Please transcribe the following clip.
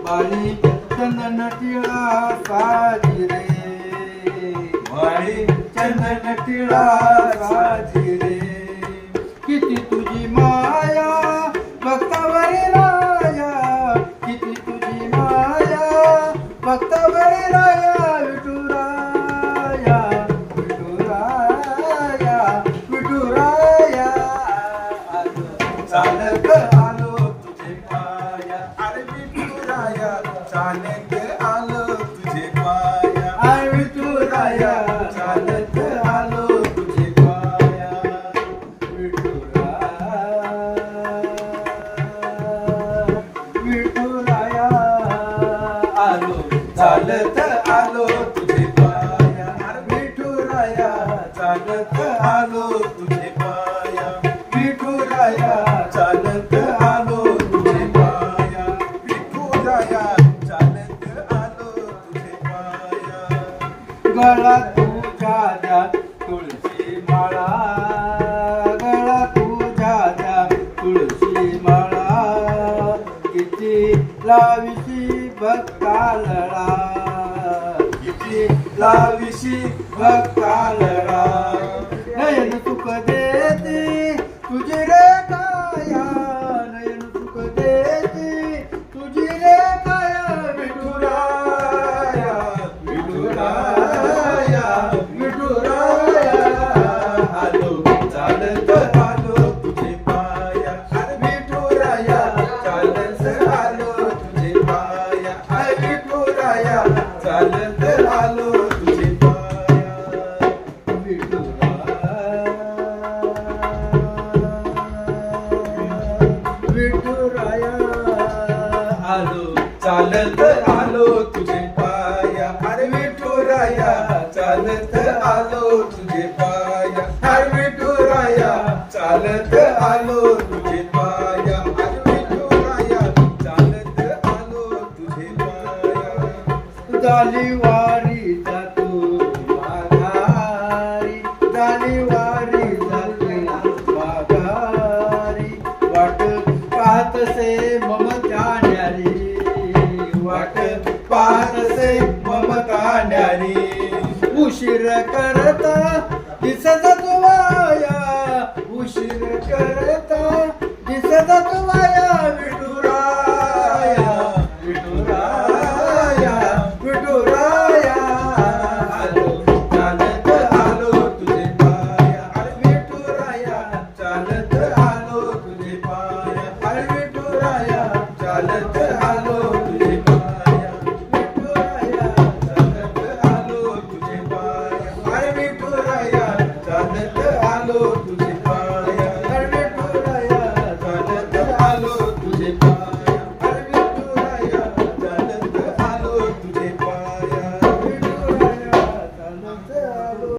वाळी चंदन टिळा साजी रे, वाळी चंदन टिळा साजी रे. किती तुझी माया भक्तावरी राया, किती तुझी माया भक्तावरी राया. विठुराया विठुराया विठुराया चालत आलो तुझे पाया, अरे विठुराया चालत आलो तुझे पाया, आय विठुराया चालत आलो तुझे पाया. विठुराया आलो चालत आलो तुझे पाया, अरे विठुराया चालत आलो तुझे पाया, विठुराया चालत आलो तुझे पाया, विठुराया चालत आलो तुझे पाया. गळा तुझ्या द्या तुळशी माळा, गळा तुझ्या द्या तुळशी माळा. किती लाविशी भक्तालळा, किती लाविशी भक्तालळा. नयन सुख देती तुझी रे काया, नयन सुख देती तुझी रे काया. विठुराया विठुराया विठुराया आलो चालत आलो तुझे पाया, अरे विठुराया चालत आलो तुझे पाया, अरे विठुराया चालत आलो तुझे पाया. विठुराया आलो चालत आलो तुझे पाया, अरे विठुराया चालत आलो तुझे पाया, अरे विठुराया चालत आलो तुझे पाया, अरे विठुराया चालत आलो तुझे पाया. झाली वारी जातो माघारी, झाली वारी जातो माघारी. वाट पाहतसे मम न्यारी, वाट पाहतसे मम कान्यारी. उशीर करता दिसत